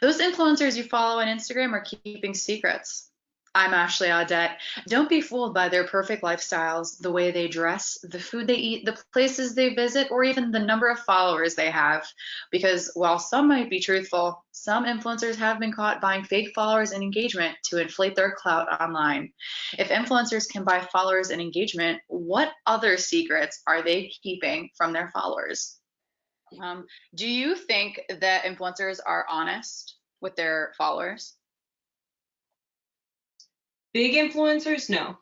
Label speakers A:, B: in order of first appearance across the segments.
A: Those influencers you follow on Instagram are keeping secrets. I'm Ashley Audette. Don't be fooled by their perfect lifestyles, the way they dress, the food they eat, the places they visit, or even the number of followers they have. Because while some might be truthful, some influencers have been caught buying fake followers and engagement to inflate their clout online. If influencers can buy followers and engagement, what other secrets are they keeping from their followers? Um, do you think that influencers are honest with their followers?
B: Big influencers, no.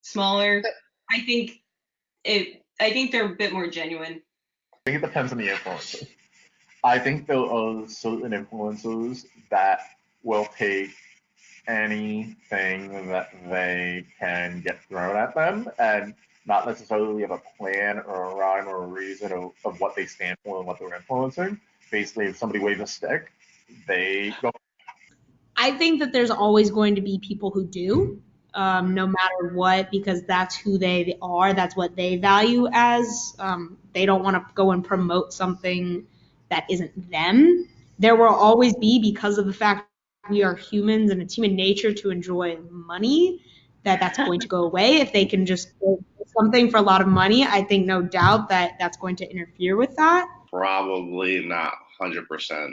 B: Smaller, I think I think they're a bit more genuine.
C: I think it depends on the influencer. I think there are certain influencers that will take anything that they can get thrown at them and not necessarily have a plan or a rhyme or a reason of what they stand for and what they're influencing. Basically, if somebody waves a stick, they go.
D: I think that there's always going to be people who do, no matter what, because that's who they are. That's what they value as. They don't want to go and promote something that isn't them. There will always be, because of the fact we are humans and it's human nature to enjoy money, that's going to go away. If they can just do something for a lot of money, I think no doubt that that's going to interfere with that.
E: Probably not 100%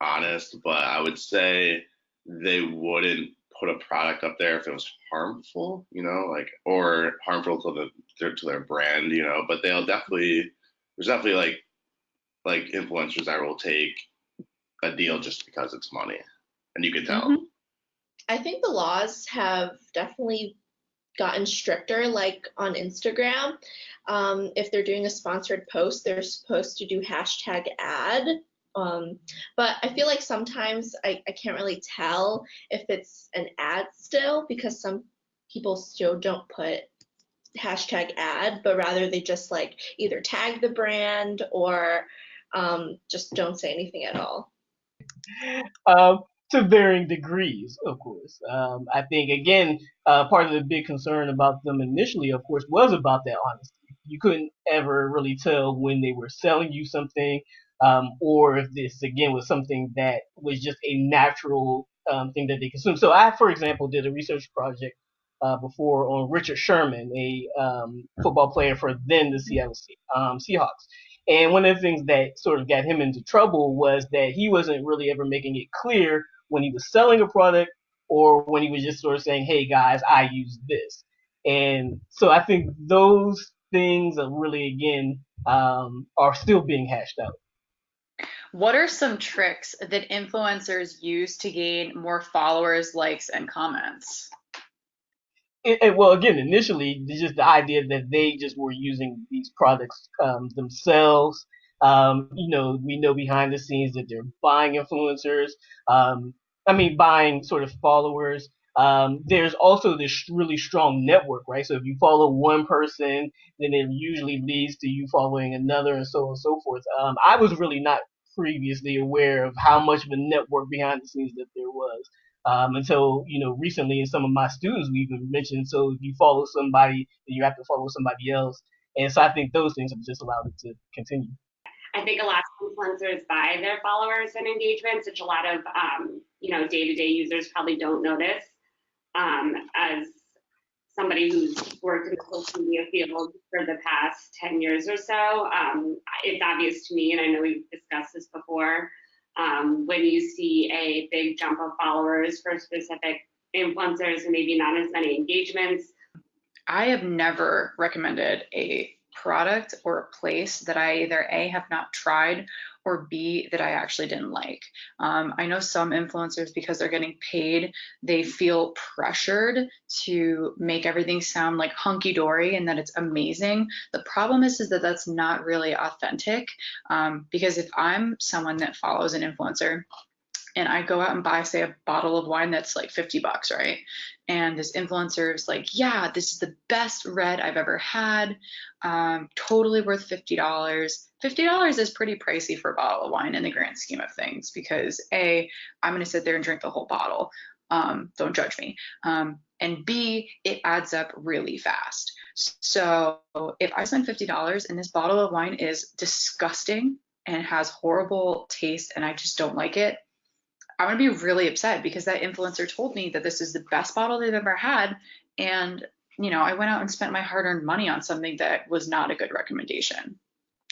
E: honest, but I would say they wouldn't put a product up there if it was harmful, like or harmful to their brand, But they'll definitely there's definitely like influencers that will take a deal just because it's money, and you can tell.
A: Hmm.
F: I think the laws have definitely gotten stricter, like on Instagram. If they're doing a sponsored post, they're supposed to do hashtag ad. But I feel like sometimes I can't really tell if it's an ad still because some people still don't put hashtag ad, but rather they just like either tag the brand or just don't say anything at all.
G: um, to varying degrees, of course. I think again, part of the big concern about them initially, of course, was about that honesty. You couldn't ever really tell when they were selling you something, or if this again was something that was just a natural thing that they consume. So I, for example, did a research project before on Richard Sherman, a football player for then the Seattle Seahawks. And one of the things that sort of got him into trouble was that he wasn't really ever making it clear when he was selling a product or when he was just sort of saying, hey guys, I use this. And so I think those things are really, again, are still being hashed out.
A: What are some tricks that influencers use to gain more followers, likes, and comments?
G: Well, again, initially, just the idea that they just were using these products themselves. We know behind the scenes that they're buying influencers. Um, buying sort of followers. There's also this really strong network, right? So if you follow one person, then it usually leads to you following another, and so on and so forth. I was really not previously aware of how much of a network behind the scenes that there was. Until recently in some of my students we even mentioned, so if you follow somebody then you have to follow somebody else, and so I think those things have just allowed it to continue.
H: I think a lot of influencers buy their followers and engagements, which a lot of day-to-day users probably don't notice. As somebody who's worked in the social media field for the past 10 years or so, it's obvious to me, and I know we've discussed this before, when you see a big jump of followers for specific influencers and maybe not as many engagements.
A: I have never recommended a product or a place that I either A, have not tried, or B, that I actually didn't like. I know some influencers, because they're getting paid, they feel pressured to make everything sound like hunky dory and that it's amazing. The problem is that that's not really authentic, because if I'm someone that follows an influencer, and I go out and buy, say, a bottle of wine that's like $50, right? And this influencer is like, yeah, this is the best red I've ever had. Totally worth $50. $50 is pretty pricey for a bottle of wine in the grand scheme of things because A, I'm going to sit there and drink the whole bottle. Don't judge me. And B, it adds up really fast. So if I spend $50 and this bottle of wine is disgusting, and has horrible taste and I just don't like it, I'm gonna be really upset because that influencer told me that this is the best bottle they've ever had. And, I went out and spent my hard-earned money on something that was not a good recommendation.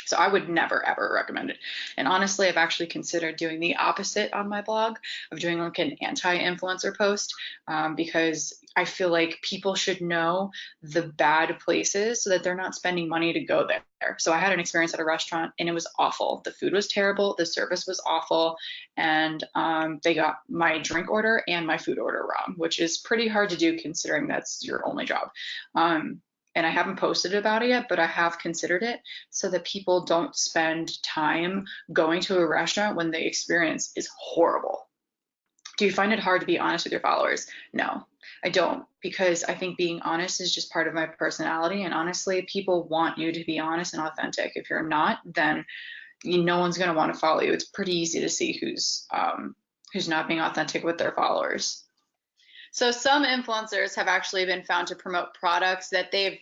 A: So I would never ever recommend it. And honestly, I've actually considered doing the opposite on my blog of doing like an anti-influencer post because I feel like people should know the bad places so that they're not spending money to go there. So I had an experience at a restaurant and it was awful. The food was terrible, the service was awful, and they got my drink order and my food order wrong, which is pretty hard to do considering that's your only job. And I haven't posted about it yet, but I have considered it so that people don't spend time going to a restaurant when the experience is horrible. Do you find it hard to be honest with your followers? No, I don't, because I think being honest is just part of my personality. And honestly, people want you to be honest and authentic. If you're not, then no one's going to want to follow you. It's pretty easy to see who's not being authentic with their followers. So some influencers have actually been found to promote products that they've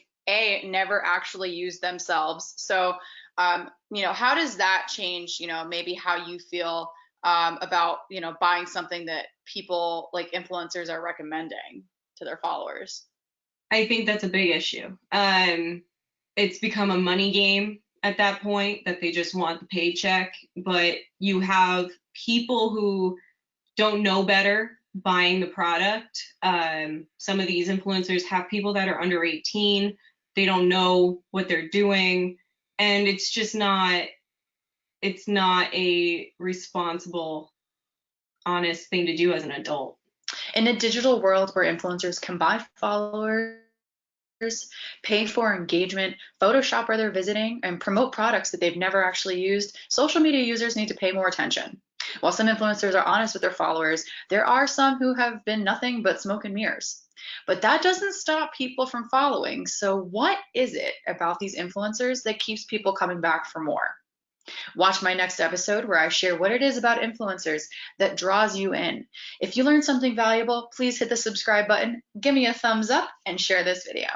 A: never actually used themselves. So, how does that change, maybe how you feel about, buying something that people like influencers are recommending to their followers?
B: I think that's a big issue. It's become a money game at that point that they just want the paycheck, but you have people who don't know better buying the product. Some of these influencers have people that are under 18. They don't know what they're doing, and it's just not a responsible, honest thing to do as an adult.
A: In a digital world where influencers can buy followers, pay for engagement, Photoshop where they're visiting, and promote products that they've never actually used, social media users need to pay more attention. While some influencers are honest with their followers, there are some who have been nothing but smoke and mirrors. But that doesn't stop people from following. So what is it about these influencers that keeps people coming back for more? Watch my next episode where I share what it is about influencers that draws you in. If you learned something valuable, please hit the subscribe button, give me a thumbs up, and share this video.